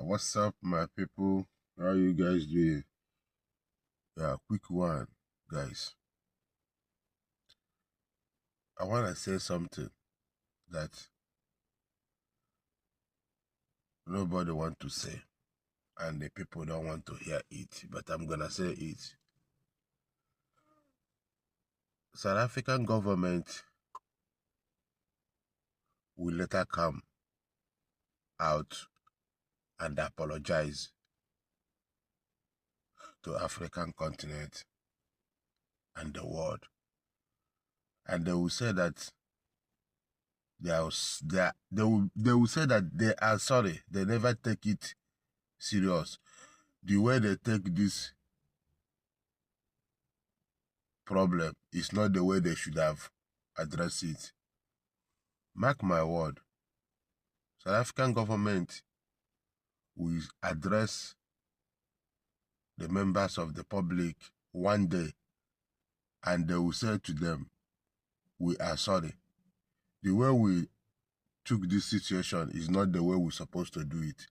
What's up, my people? How you guys doing? Quick one, guys. I want to say something that nobody want to say, and the people don't want to hear it, but I'm gonna say it. South African government will later come out and apologize to African continent and the world, and they will say that they will say that they are sorry. They never take it serious. The way they take this problem is not the way they should have addressed it. Mark my word, South African government will address the members of the public one day and they will say to them, we are sorry. The way we took this situation is not the way we're supposed to do it.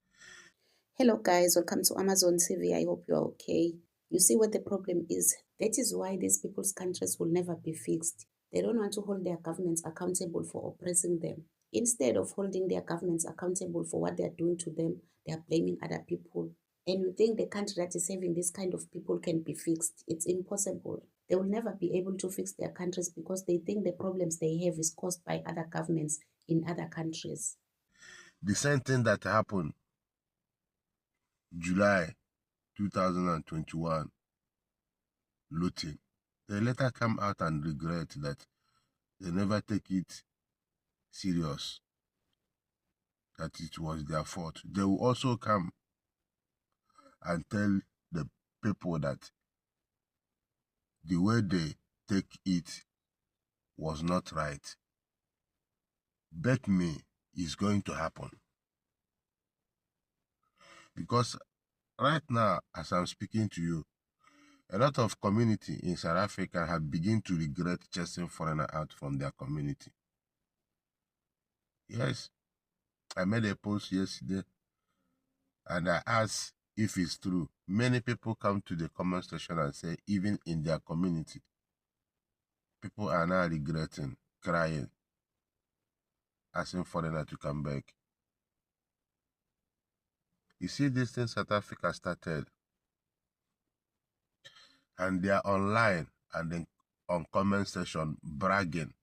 Hello guys, welcome to Amazon TV. I hope you are okay. You see what the problem is? That is why these people's countries will never be fixed. They don't want to hold their governments accountable for oppressing them. Instead of holding their governments accountable for what they are doing to them, they are blaming other people. And you think the country that is having this kind of people can be fixed? It's impossible. They will never be able to fix their countries because they think the problems they have is caused by other governments in other countries. The same thing that happened July 2021, looting. They later come out and regret that they never take it serious, that it was their fault. They will also come and tell the people that the way they take it was not right. Bet me it's going to happen. Because right now, as I'm speaking to you, a lot of community in South Africa have begun to regret chasing foreigners out from their community. Yes, I made a post yesterday and I asked if it's true. Many people come to the comment section and say even in their community, people are now regretting, crying, asking foreigners to come back. You see, this thing South Africa started, and they are online and then on comment section bragging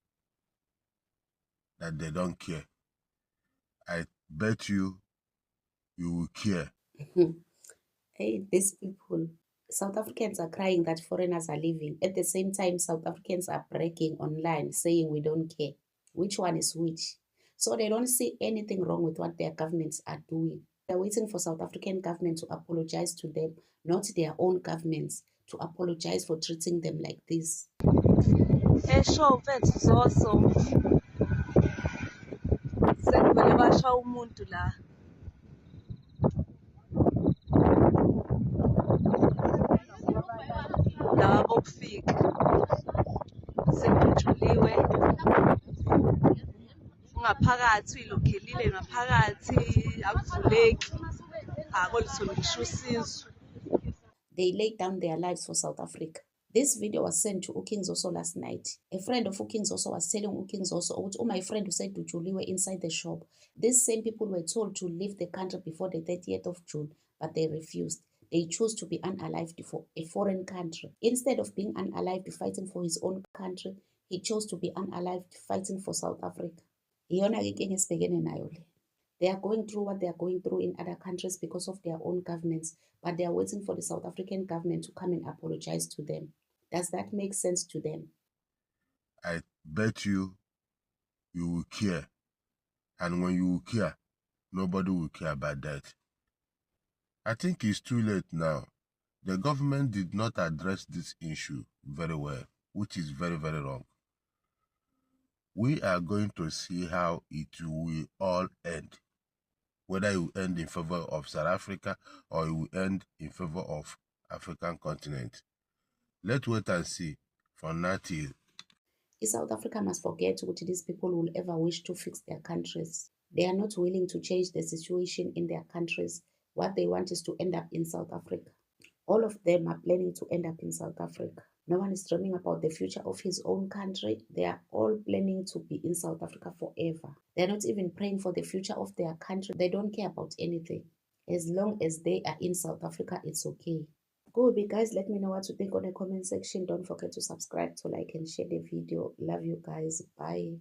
that they don't care. I bet you will care. Hey, these people, South Africans are crying that foreigners are leaving. At the same time, South Africans are bragging online saying we don't care. Which one is which? So they don't see anything wrong with what their governments are doing. They're waiting for South African government to apologize to them, not their own governments to apologize for treating them like this. Esho mfethu zoso sekuvele basha umuntu la laba bokufika sekujuliwe ungaphakathi uyilokhelile ngaphakathi akuvuleki akoluthola ngisho usizo. They laid down their lives for South Africa. This video was sent to King Zoso last night. A friend of King Zoso was telling King Zoso, oh, my friend who said to Julie were inside the shop. These same people were told to leave the country before the 30th of June, but they refused. They chose to be unalived for a foreign country. Instead of being unalived fighting for his own country, he chose to be unalived fighting for South Africa. They are going through what they are going through in other countries because of their own governments, but they are waiting for the South African government to come and apologize to them. Does that make sense to them? I bet you will care. And when you will care, nobody will care about that. I think it's too late now. The government did not address this issue very well, which is very, very wrong. We are going to see how it will all end. Whether it will end in favor of South Africa or it will end in favor of African continent. Let's wait and see from now till. South Africa must forget what these people will ever wish to fix their countries. They are not willing to change the situation in their countries. what they want is to end up in South Africa. All of them are planning to end up in South Africa. No one is dreaming about the future of his own country. They are all planning to be in South Africa forever. They're not even praying for the future of their country. They don't care about anything. As long as they are in South Africa, it's okay. Good, guys. Let me know what you think on the comment section. Don't forget to subscribe, to like and share the video. Love you guys. Bye.